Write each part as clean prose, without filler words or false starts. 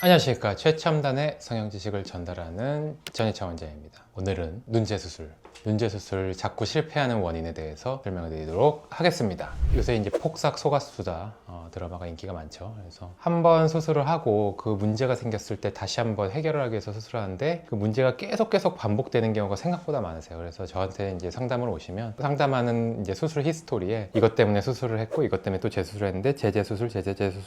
안녕하십니까. 최첨단의 성형 지식을 전달하는 전희차 원장입니다. 오늘은 눈재수술 자꾸 실패하는 원인에 대해서 설명을 드리도록 하겠습니다. 요새 이제 폭삭 속았수다 드라마가 인기가 많죠. 그래서 한번 수술을 하고 그 문제가 생겼을 때 다시 한번 해결을 하기 위해서 수술하는데 그 문제가 계속 반복되는 경우가 생각보다 많으세요. 그래서 저한테 이제 상담을 오시면 상담하는 이제 수술 히스토리에 이것 때문에 수술을 했고 이것 때문에 또 재수술을 했는데 재수술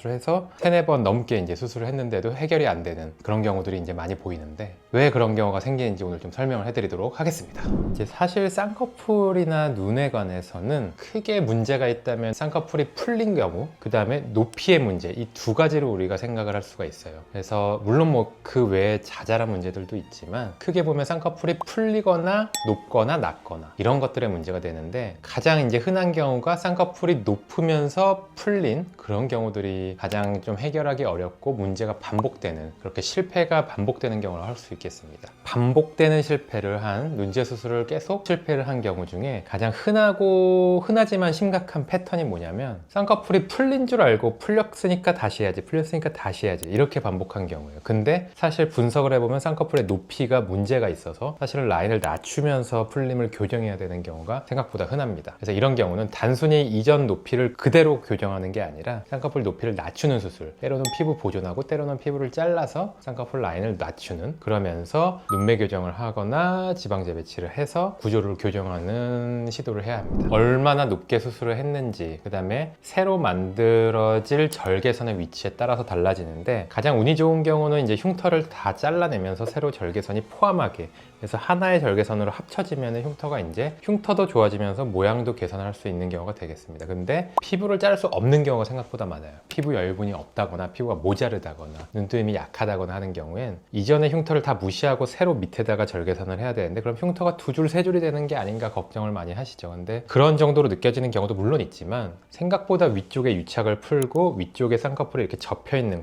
해서 3-4번 넘게 이제 수술을 했는데도 해결이 안 되는 그런 경우들이 이제 많이 보이는데 왜 그런 경우가 생기는지 오늘 좀 설명을 해드리도록 하겠습니다. 이제 사실 쌍꺼풀이나 눈에 관해서는 크게 문제가 있다면 쌍꺼풀이 풀린 경우, 그 다음에 높이의 문제, 이 두 가지로 우리가 생각을 할 수가 있어요. 그래서 물론 뭐 그 외에 자잘한 문제들도 있지만 크게 보면 쌍꺼풀이 풀리거나 높거나 낮거나 이런 것들의 문제가 되는데 가장 이제 흔한 경우가 쌍꺼풀이 높으면서 풀린 그런 경우들이 가장 좀 해결하기 어렵고 문제가 반복되는, 그렇게 실패가 반복되는 경우를 할 수 있겠습니다. 반복되는 실패를 한 눈재 수술을 계속 실패를 한 경우 중에 가장 흔하지만 심각한 패턴이 뭐냐면 쌍꺼풀이 풀린 줄 알고 풀렸으니까 다시 해야지 이렇게 반복한 경우예요. 근데 사실 분석을 해보면 쌍꺼풀의 높이가 문제가 있어서 사실은 라인을 낮추면서 풀림을 교정해야 되는 경우가 생각보다 흔합니다. 그래서 이런 경우는 단순히 이전 높이를 그대로 교정하는 게 아니라 쌍꺼풀 높이를 낮추는 수술, 때로는 피부 보존하고 때로는 피부를 잘라서 쌍꺼풀 라인을 낮추는, 그러면서 눈매 교정을 하거나 지방 재배치를 해서 구조를 교정하는 시도를 해야 합니다. 얼마나 높게 수술을 했는지, 그 다음에 새로 만들어질 절개선의 위치에 따라서 달라지는데 가장 운이 좋은 경우는 이제 흉터를 다 잘라내면서 새로 절개선이 포함하게, 그래서 하나의 절개선으로 합쳐지면 흉터도 좋아지면서 모양도 개선할 수 있는 경우가 되겠습니다. 근데 피부를 자를 수 없는 경우가 생각보다 많아요. 피부 열분이 없다거나 피부가 모자르다거나 눈뜨림이 약하다거나 하는 경우엔 이전의 흉터를 다 무시하고 새로 밑에다가 절개선을 해야 되는데 그럼 흉터가 2줄, 3줄이 되는 게 아닌가 걱정을 많이 하시죠. 근데 그런 정도로 느껴지는 경우도 물론 있지만 생각보다 위쪽에 유착을 풀고 위쪽에 쌍꺼풀이 이렇게 접혀 있는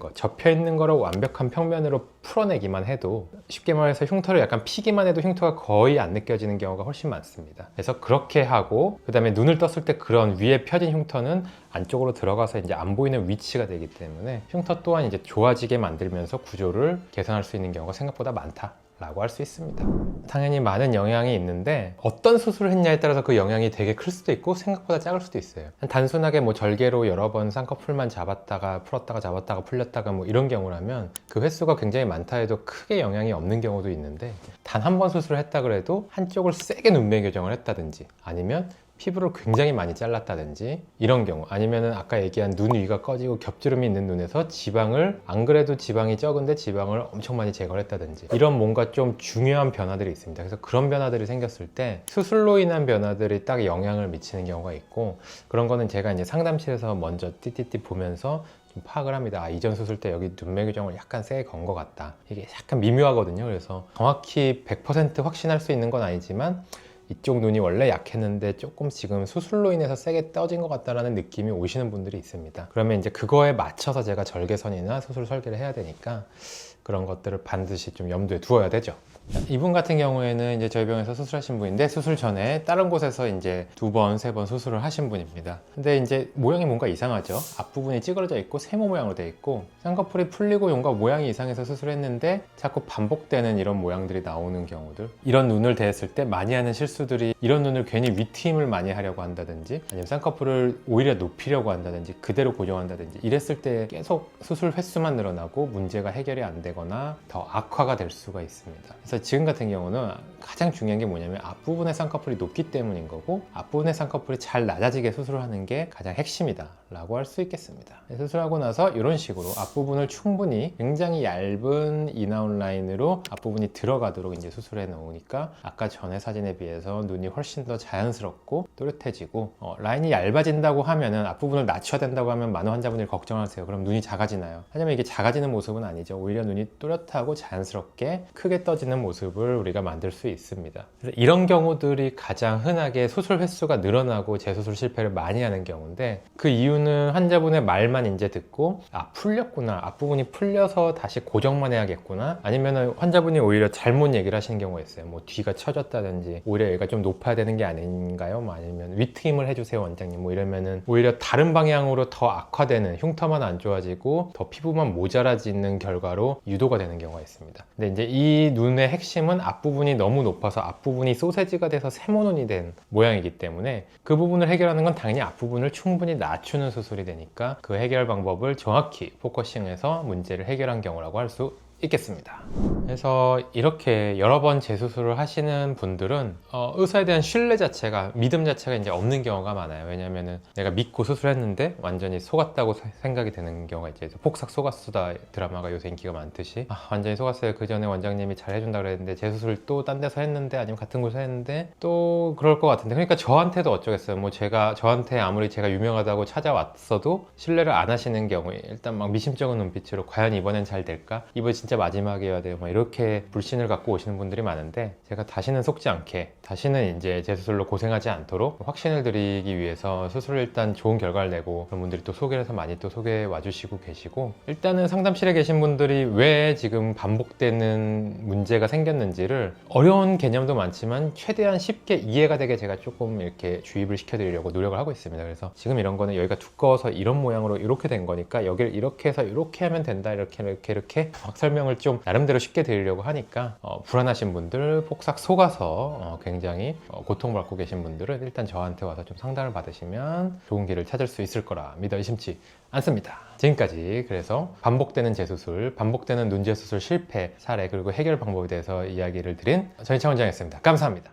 거를 완벽한 평면으로 풀어내기만 해도, 쉽게 말해서 흉터를 약간 피기만 해도 흉터가 거의 안 느껴지는 경우가 훨씬 많습니다. 그래서 그렇게 하고 그 다음에 눈을 떴을 때 그런 위에 펴진 흉터는 안쪽으로 들어가서 이제 안 보이는 위치가 되기 때문에 흉터 또한 이제 좋아지게 만들면서 구조를 개선할 수 있는 경우가 생각보다 많다 라고 할 수 있습니다. 당연히 많은 영향이 있는데 어떤 수술을 했냐에 따라서 그 영향이 되게 클 수도 있고 생각보다 작을 수도 있어요. 단순하게 뭐 절개로 여러 번 쌍꺼풀만 잡았다가 풀었다가 잡았다가 풀렸다가 뭐 이런 경우라면 그 횟수가 굉장히 많다 해도 크게 영향이 없는 경우도 있는데, 단 한 번 수술을 했다 그래도 한쪽을 세게 눈매 교정을 했다든지 아니면 피부를 굉장히 많이 잘랐다든지 이런 경우, 아니면은 아까 얘기한 눈 위가 꺼지고 겹주름이 있는 눈에서 지방을, 안 그래도 지방이 적은데 지방을 엄청 많이 제거를 했다든지 이런 뭔가 좀 중요한 변화들이 있습니다. 그래서 그런 변화들이 생겼을 때 수술로 인한 변화들이 딱 영향을 미치는 경우가 있고, 그런 거는 제가 이제 상담실에서 먼저 띠띠띠 보면서 좀 파악을 합니다. 아, 이전 수술 때 여기 눈매 교정을 약간 세게 건 것 같다. 이게 약간 미묘하거든요. 그래서 정확히 100% 확신할 수 있는 건 아니지만 이쪽 눈이 원래 약했는데 조금 지금 수술로 인해서 세게 떠진 것 같다라는 느낌이 오시는 분들이 있습니다. 그러면 이제 그거에 맞춰서 제가 절개선이나 수술 설계를 해야 되니까 그런 것들을 반드시 좀 염두에 두어야 되죠. 이분 같은 경우에는 이제 저희 병원에서 수술하신 분인데 수술 전에 다른 곳에서 이제 2번, 3번 수술을 하신 분입니다. 근데 이제 모양이 뭔가 이상하죠. 앞부분이 찌그러져 있고 세모 모양으로 되어 있고 쌍꺼풀이 풀리고 뭔가 모양이 이상해서 수술했는데 자꾸 반복되는 이런 모양들이 나오는 경우들, 이런 눈을 대했을 때 많이 하는 실수들이, 이런 눈을 괜히 위트임을 많이 하려고 한다든지 아니면 쌍꺼풀을 오히려 높이려고 한다든지 그대로 고정한다든지 이랬을 때 계속 수술 횟수만 늘어나고 문제가 해결이 안 되거나 더 악화가 될 수가 있습니다. 그래서 지금 같은 경우는 가장 중요한 게 뭐냐면 앞부분의 쌍꺼풀이 높기 때문인 거고, 앞부분의 쌍꺼풀이 잘 낮아지게 수술을 하는 게 가장 핵심이다 라고 할 수 있겠습니다. 수술하고 나서 이런 식으로 앞부분을 충분히 굉장히 얇은 인아웃 라인으로 앞부분이 들어가도록 이제 수술해 놓으니까 아까 전에 사진에 비해서 눈이 훨씬 더 자연스럽고 또렷해지고, 라인이 얇아진다고 하면은 앞부분을 낮춰야 된다고 하면 많은 환자분들이 걱정하세요. 그럼 눈이 작아지나요? 하지만 이게 작아지는 모습은 아니죠. 오히려 눈이 또렷하고 자연스럽게 크게 떠지는 모습을 우리가 만들 수 있습니다. 그래서 이런 경우들이 가장 흔하게 수술 횟수가 늘어나고 재수술 실패를 많이 하는 경우인데, 그 이유는 환자분의 말만 이제 듣고 아, 풀렸구나, 앞부분이 풀려서 다시 고정만 해야겠구나, 아니면 환자분이 오히려 잘못 얘기를 하시는 경우가 있어요. 뭐 뒤가 처졌다든지 오히려 여기가 좀 높아야 되는 게 아닌가요? 뭐 아니면 위트임을 해주세요 원장님 뭐 이러면은 오히려 다른 방향으로 더 악화되는, 흉터만 안 좋아지고 더 피부만 모자라지는 결과로 유도가 되는 경우가 있습니다. 근데 이제 이 눈의 핵심은 앞부분이 너무 높아서 앞부분이 소세지가 돼서 세모눈이 된 모양이기 때문에 그 부분을 해결하는 건 당연히 앞부분을 충분히 낮추는 수술이 되니까 그 해결 방법을 정확히 포커싱해서 문제를 해결한 경우라고 할 수 있겠습니다. 그래서 이렇게 여러 번 재수술을 하시는 분들은 의사에 대한 신뢰 자체가, 믿음 자체가 이제 없는 경우가 많아요. 왜냐면은 내가 믿고 수술했는데 완전히 속았다고 생각이 되는 경우가 있죠. 폭삭 속았수다 드라마가 요새 인기가 많듯이 완전히 속았어요. 그 전에 원장님이 잘 해준다 그랬는데 재수술 또 딴 데서 했는데 아니면 같은 곳에서 했는데 또 그럴 것 같은데, 그러니까 저한테도 어쩌겠어요. 뭐 저한테 아무리 제가 유명하다고 찾아왔어도 신뢰를 안 하시는 경우에 일단 막 미심쩍은 눈빛으로 과연 이번엔 잘 될까? 이번 진짜 마지막이어야 돼요. 막 이렇게 불신을 갖고 오시는 분들이 많은데, 제가 다시는 속지 않게, 다시는 이제 재수술로 고생하지 않도록 확신을 드리기 위해서 수술을 일단 좋은 결과를 내고, 그런 분들이 또 소개를 해서 많이 또 소개해 와주시고 계시고, 일단은 상담실에 계신 분들이 왜 지금 반복되는 문제가 생겼는지를, 어려운 개념도 많지만 최대한 쉽게 이해가 되게 제가 조금 이렇게 주입을 시켜드리려고 노력을 하고 있습니다. 그래서 지금 이런 거는 여기가 두꺼워서 이런 모양으로 이렇게 된 거니까 여기를 이렇게 해서 이렇게 하면 된다, 이렇게 막 설명을 좀 나름대로 쉽게 드리려고 하니까 불안하신 분들, 폭삭 속아서 굉장히 고통받고 계신 분들은 일단 저한테 와서 좀 상담을 받으시면 좋은 길을 찾을 수 있을 거라 믿어 의심치 않습니다. 지금까지 그래서 반복되는 재수술, 반복되는 눈 재수술 실패 사례, 그리고 해결 방법에 대해서 이야기를 드린 전희창 원장이었습니다. 감사합니다.